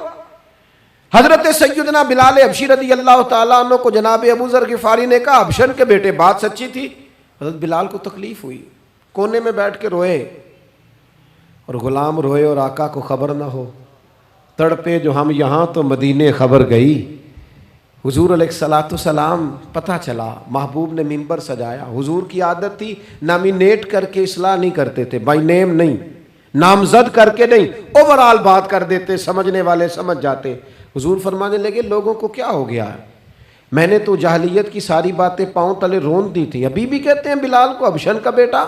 حضرت سیدنا بلال حبشی رضی اللہ تعالیٰ عنہ کو جناب ابو ذر غفاری نے کہا حبشن کے بیٹے بات سچی تھی. حضرت بلال کو تکلیف ہوئی، کونے میں بیٹھ کے روئے. اور غلام روئے اور آقا کو خبر نہ ہو. تڑپے جو ہم یہاں تو مدینے خبر گئی. حضور علیہ الصلوۃ والسلام پتہ چلا، محبوب نے ممبر سجایا. حضور کی عادت تھی نامینیٹ کر کے اصلاح نہیں کرتے تھے، بائی نیم نہیں. نامزد کر کے نہیں، اوور آل بات کر دیتے، سمجھنے والے سمجھ جاتے۔ حضور فرمانے لگے لوگوں کو کیا ہو گیا ہے، میں نے تو جاہلیت کی ساری باتیں پاؤں تلے رون دی تھی، ابھی بھی کہتے ہیں بلال کو حبشن کا بیٹا۔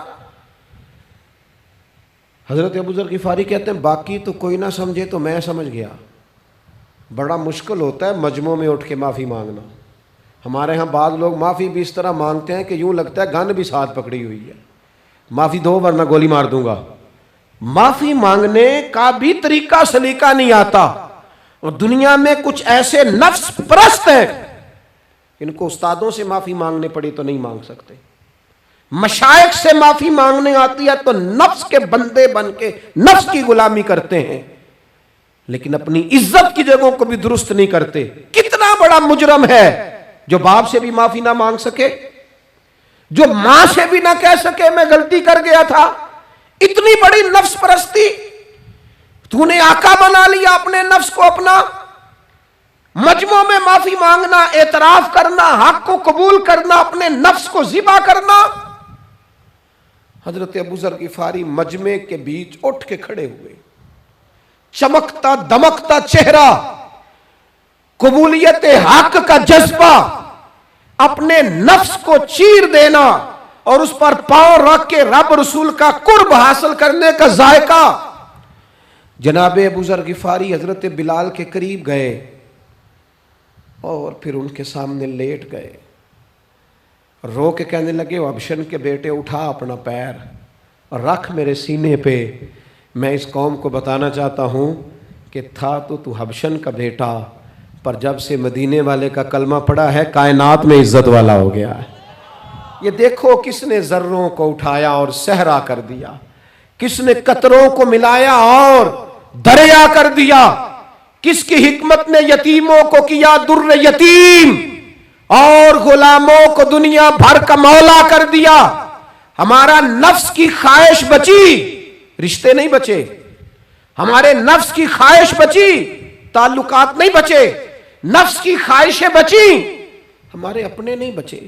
حضرت ابو ذر غفاری کہتے ہیں باقی تو کوئی نہ سمجھے تو میں سمجھ گیا۔ بڑا مشکل ہوتا ہے مجمع میں اٹھ کے معافی مانگنا۔ ہمارے ہاں بعض لوگ معافی بھی اس طرح مانگتے ہیں کہ یوں لگتا ہے گن بھی ساتھ پکڑی ہوئی ہے، معافی دو ورنہ گولی مار دوں گا۔ معافی مانگنے کا بھی طریقہ سلیقہ نہیں آتا، اور دنیا میں کچھ ایسے نفس پرست ہیں ان کو استادوں سے معافی مانگنے پڑی تو نہیں مانگ سکتے، مشائخ سے معافی مانگنے آتی ہے تو نفس کے بندے بن کے نفس کی غلامی کرتے ہیں، لیکن اپنی عزت کی جگہوں کو بھی درست نہیں کرتے۔ کتنا بڑا مجرم ہے جو باپ سے بھی معافی نہ مانگ سکے، جو ماں سے بھی نہ کہہ سکے میں غلطی کر گیا تھا۔ اتنی بڑی نفس پرستی، تو نے آقا بنا لیا اپنے نفس کو اپنا۔ مجمع میں معافی مانگنا، اعتراف کرنا، حق کو قبول کرنا، اپنے نفس کو ذبح کرنا۔ حضرت ابو ذر غفاری مجمع کے بیچ اٹھ کے کھڑے ہوئے، چمکتا دمکتا چہرہ، قبولیت حق کا جذبہ، اپنے نفس کو چیر دینا اور اس پر پاؤں رکھ کے رب رسول کا قرب حاصل کرنے کا ذائقہ۔ جناب ابو ذر غفاری حضرت بلال کے قریب گئے اور پھر ان کے سامنے لیٹ گئے، رو کے کہنے لگے حبشن کے بیٹے اٹھا اپنا پیر اور رکھ میرے سینے پہ، میں اس قوم کو بتانا چاہتا ہوں کہ تھا تو حبشن کا بیٹا، پر جب سے مدینے والے کا کلمہ پڑا ہے کائنات میں عزت والا ہو گیا ہے۔ یہ دیکھو کس نے ذروں کو اٹھایا اور صحرا کر دیا، کس نے قطروں کو ملایا اور دریا کر دیا، کس کی حکمت نے یتیموں کو کیا در یتیم اور غلاموں کو دنیا بھر کا مولا کر دیا۔ ہمارا نفس کی خواہش بچی، رشتے نہیں بچے، ہمارے نفس کی خواہش بچی، تعلقات نہیں بچے، نفس کی خواہشیں بچی، ہمارے اپنے نہیں بچے،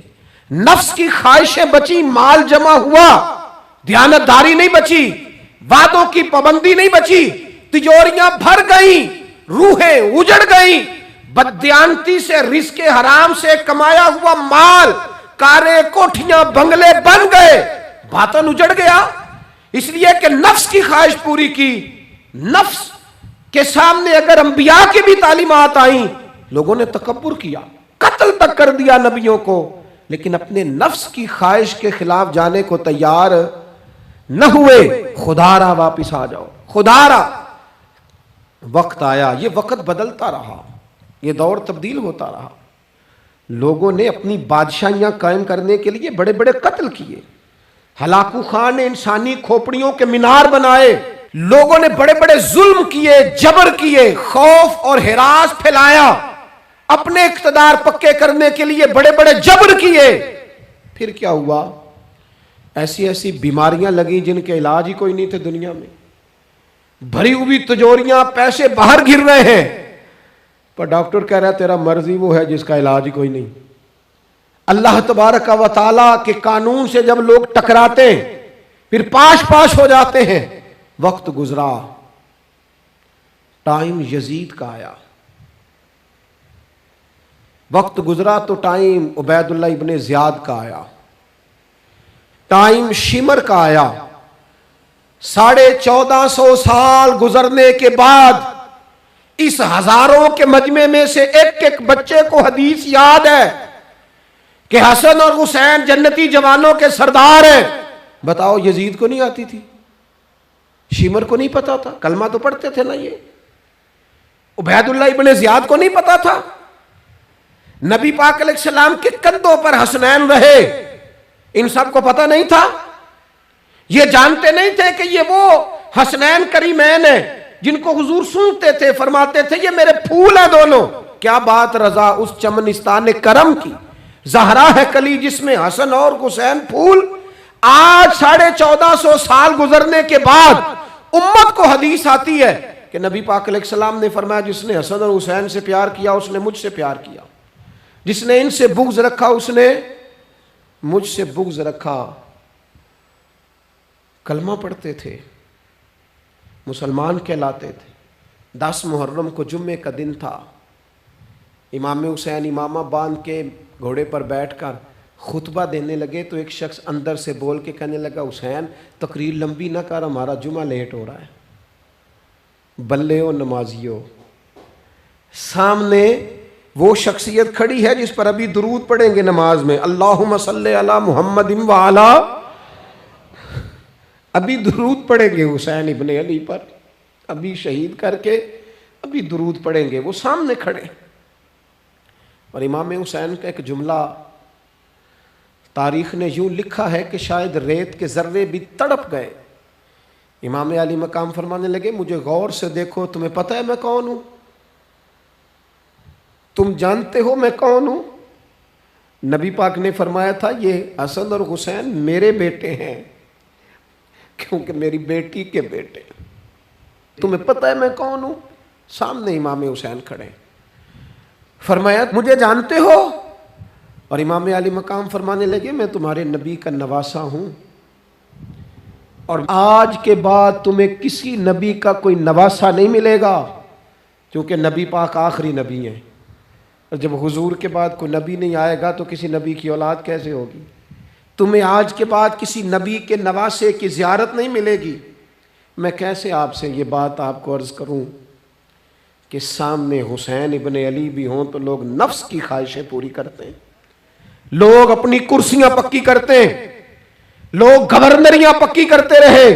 نفس کی خواہشیں بچی، مال جمع ہوا، دیانتداری نہیں بچی، وعدوں کی پابندی نہیں بچی، تجوریاں بھر گئیں، روحیں اجڑ گئیں، بددیانتی سے رزق حرام سے کمایا ہوا مال، کاریں کوٹھیاں بنگلے بن گئے، باطن اجڑ گیا، اس لیے کہ نفس کی خواہش پوری کی۔ نفس کے سامنے اگر انبیاء کی بھی تعلیمات آئیں، لوگوں نے تکبر کیا، قتل تک کر دیا نبیوں کو، لیکن اپنے نفس کی خواہش کے خلاف جانے کو تیار نہ ہوئے۔ خدا را واپس آ جاؤ، خدا را۔ وقت آیا، یہ وقت بدلتا رہا، یہ دور تبدیل ہوتا رہا، لوگوں نے اپنی بادشاہیاں قائم کرنے کے لیے بڑے بڑے قتل کیے، ہلاکو خان نے انسانی کھوپڑیوں کے مینار بنائے، لوگوں نے بڑے بڑے ظلم کیے، جبر کیے، خوف اور ہراس پھیلایا، اپنے اقتدار پکے کرنے کے لیے بڑے بڑے جبر کیے۔ پھر کیا ہوا؟ ایسی ایسی بیماریاں لگیں جن کے علاج ہی کوئی نہیں تھے دنیا میں، بھری ہوئی تجوریاں، پیسے باہر گر رہے ہیں، پر ڈاکٹر کہہ رہا ہے تیرا مرض ہی وہ ہے جس کا علاج ہی کوئی نہیں۔ اللہ تبارک و تعالیٰ کے قانون سے جب لوگ ٹکراتے ہیں پھر پاش پاش ہو جاتے ہیں۔ وقت گزرا، ٹائم یزید کا آیا، وقت گزرا تو ٹائم عبید اللہ ابن زیاد کا آیا، ٹائم شمر کا آیا۔ 1450 سال گزرنے کے بعد اس ہزاروں کے مجمع میں سے ایک ایک بچے کو حدیث یاد ہے کہ حسن اور حسین جنتی جوانوں کے سردار ہیں۔ بتاؤ یزید کو نہیں آتی تھی؟ شمر کو نہیں پتا تھا؟ کلمہ تو پڑھتے تھے نا یہ؟ عبید اللہ ابن زیاد کو نہیں پتا تھا؟ نبی پاک علیہ السلام کے کندھوں پر حسنین رہے، ان سب کو پتہ نہیں تھا؟ یہ جانتے نہیں تھے کہ یہ وہ حسنین کریمین ہیں جن کو حضور سنتے تھے، فرماتے تھے یہ میرے پھول ہیں دونوں؟ کیا بات رضا اس چمنستان کرم کی، زہرا ہے کلی جس میں حسن اور حسین پھول۔ آج 1450 سال گزرنے کے بعد امت کو حدیث آتی ہے کہ نبی پاک علیہ السلام نے فرمایا جس نے حسن اور حسین سے پیار کیا اس نے مجھ سے پیار کیا، جس نے ان سے بغض رکھا اس نے مجھ سے بغض رکھا۔ کلمہ پڑھتے تھے، مسلمان کہلاتے تھے. 10 محرم کو جمعے کا دن تھا. امام حسین امامہ باندھ کے گھوڑے پر بیٹھ کر خطبہ دینے لگے تو ایک شخص اندر سے بول کے کہنے لگا حسین تقریر لمبی نہ کر, ہمارا جمعہ لیٹ ہو رہا ہے. بلے ہو نمازیو, سامنے وہ شخصیت کھڑی ہے جس پر ابھی درود پڑھیں گے نماز میں, اللہم صلی علی محمد وعلی, ابھی درود پڑھیں گے حسین ابن علی پر, ابھی شہید کر کے ابھی درود پڑھیں گے, وہ سامنے کھڑے. اور امام حسین کا ایک جملہ تاریخ نے یوں لکھا ہے کہ شاید ریت کے ذرے بھی تڑپ گئے. امام علی مقام فرمانے لگے مجھے غور سے دیکھو, تمہیں پتہ ہے میں کون ہوں؟ تم جانتے ہو میں کون ہوں؟ نبی پاک نے فرمایا تھا یہ حسن اور حسین میرے بیٹے ہیں کیونکہ میری بیٹی کے بیٹے. تمہیں پتہ ہے میں کون ہوں؟ سامنے امام حسین کھڑے. فرمایا مجھے جانتے ہو؟ اور امام علی مقام فرمانے لگے میں تمہارے نبی کا نواسا ہوں, اور آج کے بعد تمہیں کسی نبی کا کوئی نواسا نہیں ملے گا کیونکہ نبی پاک آخری نبی ہیں, اور جب حضور کے بعد کوئی نبی نہیں آئے گا تو کسی نبی کی اولاد کیسے ہوگی؟ تمہیں آج کے بعد کسی نبی کے نواسے کی زیارت نہیں ملے گی. میں کیسے آپ سے یہ بات آپ کو عرض کروں کہ سامنے حسین ابن علی بھی ہوں تو لوگ نفس کی خواہشیں پوری کرتے ہیں, لوگ اپنی کرسیاں پکی کرتے ہیں, لوگ گورنریاں پکی کرتے رہے,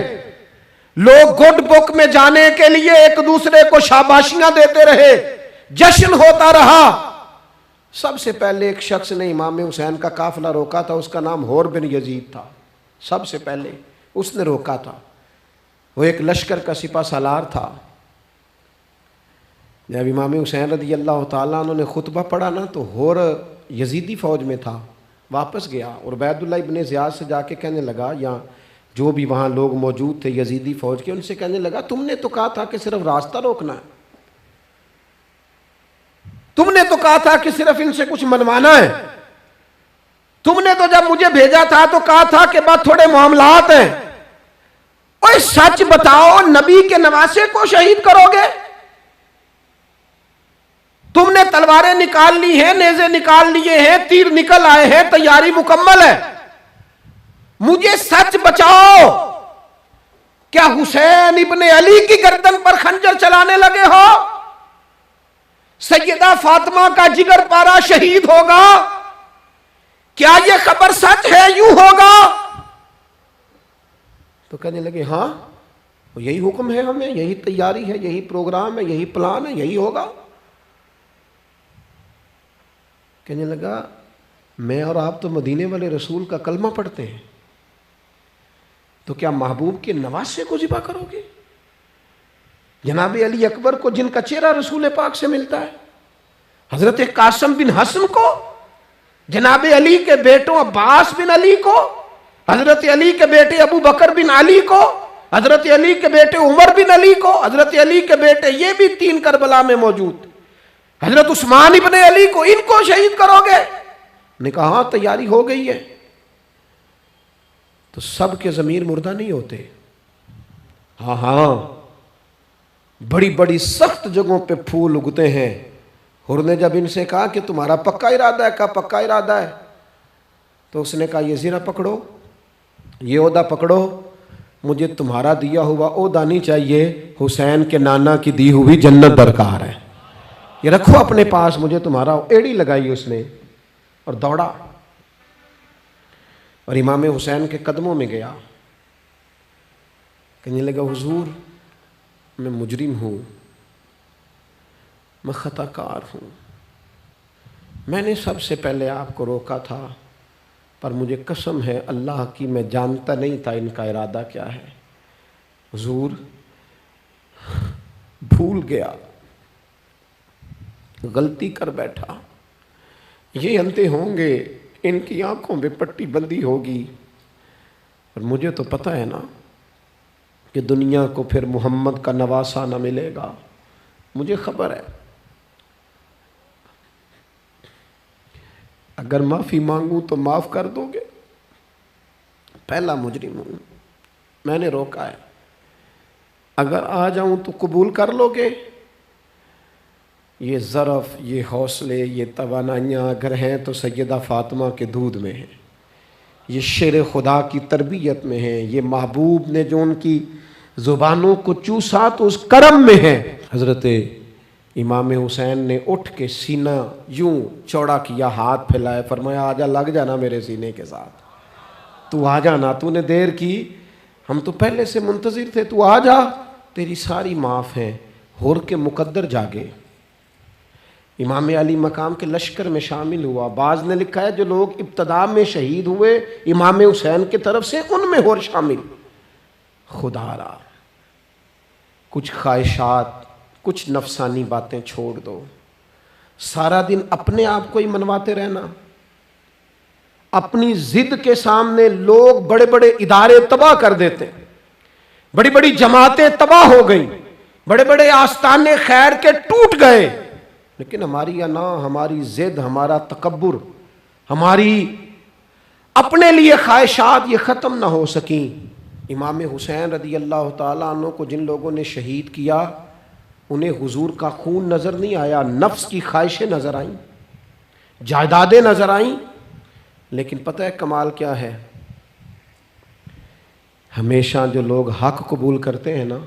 لوگ گڈ بک میں جانے کے لیے ایک دوسرے کو شاباشیاں دیتے رہے, جشن ہوتا رہا. سب سے پہلے ایک شخص نے امام حسین کا قافلہ روکا تھا, اس کا نام حور بن یزید تھا. سب سے پہلے اس نے روکا تھا. وہ ایک لشکر کا سپہ سالار تھا. جب امام حسین رضی اللہ تعالیٰ عنہ نے خطبہ پڑھا نا تو حور یزیدی فوج میں تھا, واپس گیا اور عبید اللہ ابن زیاد سے جا کے کہنے لگا, یا جو بھی وہاں لوگ موجود تھے یزیدی فوج کے, ان سے کہنے لگا تم نے تو کہا تھا کہ صرف راستہ روکنا ہے, تم نے تو کہا تھا کہ صرف ان سے کچھ منوانا ہے, تم نے تو جب مجھے بھیجا تھا تو کہا تھا کہ بات تھوڑے معاملات ہیں. اوہ سچ بتاؤ نبی کے نواسے کو شہید کرو گے؟ تم نے تلواریں نکال لی ہیں, نیزے نکال لیے ہیں, تیر نکل آئے ہیں, تیاری مکمل ہے, مجھے سچ بچاؤ, کیا حسین ابن علی کی گردن پر خنجر چلانے لگے ہو؟ سیدہ فاطمہ کا جگر پارا شہید ہوگا, کیا یہ خبر سچ ہے؟ یوں ہوگا؟ تو کہنے لگے ہاں یہی حکم ہے ہمیں, یہی تیاری ہے, یہی پروگرام ہے, یہی پلان ہے, یہی ہوگا. کہنے لگا میں اور آپ تو مدینے والے رسول کا کلمہ پڑھتے ہیں, تو کیا محبوب کے نواسے کو ذبح کرو گے؟ جناب علی اکبر کو جن کا چہرہ رسول پاک سے ملتا ہے, حضرت قاسم بن حسن کو, جناب علی کے بیٹوں عباس بن علی کو, حضرت علی کے بیٹے ابو بکر بن علی کو, حضرت علی کے بیٹے عمر بن علی کو, حضرت علی کے بیٹے یہ بھی 3 کربلا میں موجود, حضرت عثمان ابن علی کو, ان کو شہید کرو گے؟ نے کہا ہاں تیاری ہو گئی ہے. تو سب کے ضمیر مردہ نہیں ہوتے, ہاں بڑی بڑی سخت جگہوں پہ پھول اگتے ہیں. حر نے جب ان سے کہا کہ تمہارا پکا ارادہ ہے, کہا پکا ارادہ ہے, تو اس نے کہا یہ زیرہ پکڑو, یہ عہدہ پکڑو, مجھے تمہارا دیا ہوا عہدہ نہیں چاہیے, حسین کے نانا کی دی ہوئی جنت درکار ہے, یہ رکھو اپنے پاس, مجھے تمہارا. ایڑی لگائی اس نے اور دوڑا اور امام حسین کے قدموں میں گیا. کہنے لگا حضور میں مجرم ہوں, میں خطا کار ہوں, میں نے سب سے پہلے آپ کو روکا تھا, پر مجھے قسم ہے اللہ کی میں جانتا نہیں تھا ان کا ارادہ کیا ہے. حضور بھول گیا, غلطی کر بیٹھا, یہ انتے ہوں گے, ان کی آنکھوں میں پٹی بندی ہوگی, اور مجھے تو پتہ ہے نا کہ دنیا کو پھر محمد کا نواسا نہ ملے گا, مجھے خبر ہے. اگر معافی مانگوں تو معاف کر دو گے؟ پہلا مجرم ہوں, میں نے روکا ہے. اگر آ جاؤں تو قبول کر لو گے؟ یہ ظرف، یہ حوصلے، یہ توانائیاں اگر ہیں تو سیدہ فاطمہ کے دودھ میں ہیں، یہ شیر خدا کی تربیت میں ہیں، یہ محبوب نے جو ان کی زبانوں کو چوسا تو اس کرم میں ہے۔ حضرت امام حسین نے اٹھ کے سینہ یوں چوڑا کیا، ہاتھ پھیلائے، فرمایا آجا، لگ جانا میرے سینے کے ساتھ، تو آ جانا، تو نے دیر کی، ہم تو پہلے سے منتظر تھے، تو آ جا، تیری ساری معاف ہیں۔ ہور کے مقدر جاگے، امام علی مقام کے لشکر میں شامل ہوا۔ بعض نے لکھا ہے جو لوگ ابتدا میں شہید ہوئے امام حسین کی طرف سے، ان میں ہور شامل۔ خدا را کچھ خواہشات، کچھ نفسانی باتیں چھوڑ دو، سارا دن اپنے آپ کو ہی منواتے رہنا۔ اپنی ضد کے سامنے لوگ بڑے بڑے ادارے تباہ کر دیتے، بڑی بڑی جماعتیں تباہ ہو گئیں، بڑے بڑے آستانے خیر کے ٹوٹ گئے، لیکن ہماری انا، ہماری ضد، ہمارا تکبر، ہماری اپنے لیے خواہشات یہ ختم نہ ہو سکیں۔ امام حسین رضی اللہ تعالیٰ عنہ کو جن لوگوں نے شہید کیا، انہیں حضور کا خون نظر نہیں آیا، نفس کی خواہشیں نظر آئیں، جائیدادیں نظر آئیں، لیکن پتہ ہے کمال کیا ہے؟ ہمیشہ جو لوگ حق قبول کرتے ہیں نا،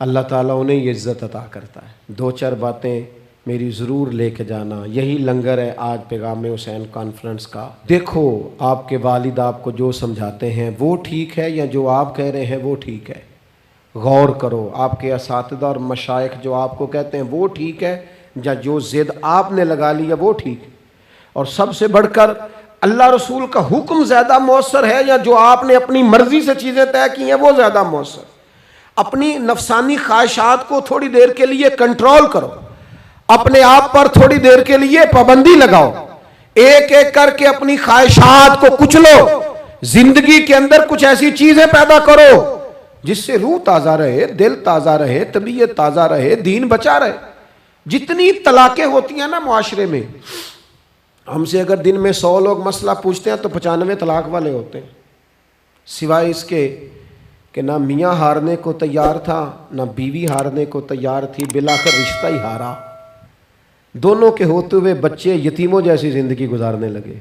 اللہ تعالیٰ انہیں یہ عزت عطا کرتا ہے۔ دو چار باتیں میری ضرور لے کے جانا، یہی لنگر ہے آج پیغام حسین کانفرنس کا۔ دیکھو آپ کے والد آپ کو جو سمجھاتے ہیں وہ ٹھیک ہے یا جو آپ کہہ رہے ہیں وہ ٹھیک ہے؟ غور کرو، آپ کے اساتذہ اور مشائخ جو آپ کو کہتے ہیں وہ ٹھیک ہے یا جو ضد آپ نے لگا لیا وہ ٹھیک ہے؟ اور سب سے بڑھ کر اللہ رسول کا حکم زیادہ مؤثر ہے یا جو آپ نے اپنی مرضی سے چیزیں طے کی ہیں وہ زیادہ مؤثر؟ اپنی نفسانی خواہشات کو تھوڑی دیر کے لیے کنٹرول کرو، اپنے آپ پر تھوڑی دیر کے لیے پابندی لگاؤ، ایک ایک کر کے اپنی خواہشات کو کچلو، زندگی کے اندر کچھ ایسی چیزیں پیدا کرو جس سے روح تازہ رہے، دل تازہ رہے، طبیعت تازہ رہے، دین بچا رہے۔ جتنی طلاقیں ہوتی ہیں نا معاشرے میں، ہم سے اگر دن میں 100 لوگ مسئلہ پوچھتے ہیں تو 95 طلاق والے ہوتے ہیں، سوائے اس کے کہ نہ میاں ہارنے کو تیار تھا نہ بیوی ہارنے کو تیار تھی، بالآخر رشتہ ہی ہارا، دونوں کے ہوتے ہوئے بچے یتیموں جیسی زندگی گزارنے لگے۔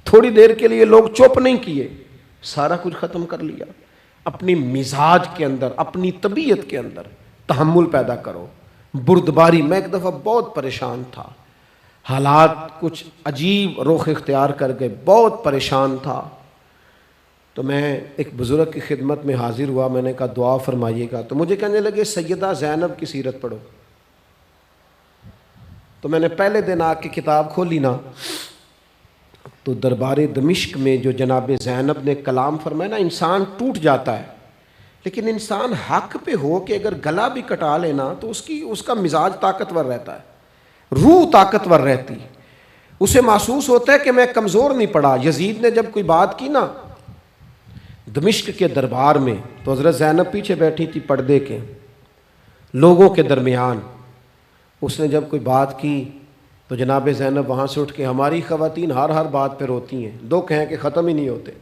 تھوڑی دیر کے لیے لوگ چپ نہیں کیے، سارا کچھ ختم کر لیا۔ اپنی مزاج کے اندر، اپنی طبیعت کے اندر تحمل پیدا کرو، بردباری۔ میں ایک دفعہ بہت پریشان تھا، حالات کچھ عجیب رخ اختیار کر گئے، بہت پریشان تھا، تو میں ایک بزرگ کی خدمت میں حاضر ہوا، میں نے کہا دعا فرمائیے گا، تو مجھے کہنے لگے سیدہ زینب کی سیرت پڑھو۔ تو میں نے پہلے دن آ کے کتاب کھولی نا، تو دربار دمشق میں جو جناب زینب نے کلام فرمایا نا، انسان ٹوٹ جاتا ہے، لیکن انسان حق پہ ہو کہ اگر گلا بھی کٹا لینا تو اس کا مزاج طاقتور رہتا ہے، روح طاقتور رہتی، اسے محسوس ہوتا ہے کہ میں کمزور نہیں پڑا۔ یزید نے جب کوئی بات کی نا دمشق کے دربار میں، تو حضرت زینب پیچھے بیٹھی تھی پردے کے لوگوں کے درمیان، اس نے جب کوئی بات کی تو جناب زینب وہاں سے اٹھ کے، ہماری خواتین ہر بات پہ روتی ہیں، دو کہیں کہ ختم ہی نہیں ہوتے،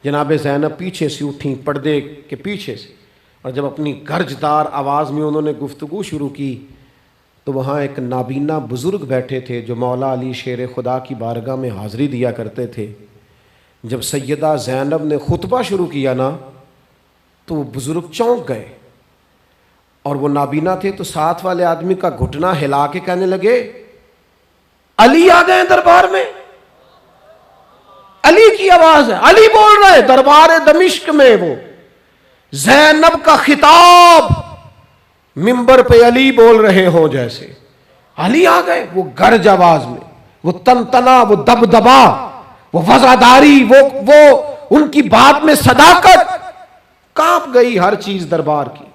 جناب زینب پیچھے سے اٹھیں پردے کے پیچھے سے، اور جب اپنی گرجدار آواز میں انہوں نے گفتگو شروع کی تو وہاں ایک نابینا بزرگ بیٹھے تھے جو مولا علی شیر خدا کی بارگاہ میں حاضری دیا کرتے تھے۔ جب سیدہ زینب نے خطبہ شروع کیا نا تو وہ بزرگ چونک گئے، اور وہ نابینا تھے تو ساتھ والے آدمی کا گھٹنا ہلا کے کہنے لگے علی آ گئے دربار میں، علی کی آواز ہے، علی بول رہے دربار دمشق میں، وہ زینب کا خطاب منبر پہ علی بول رہے ہوں جیسے، علی آ گئے، وہ گرج آواز میں، وہ تنتنا، وہ دبدبا، وہ وزاداری، وہ ان کی بات میں صداقت، کانپ گئی ہر چیز دربار کی۔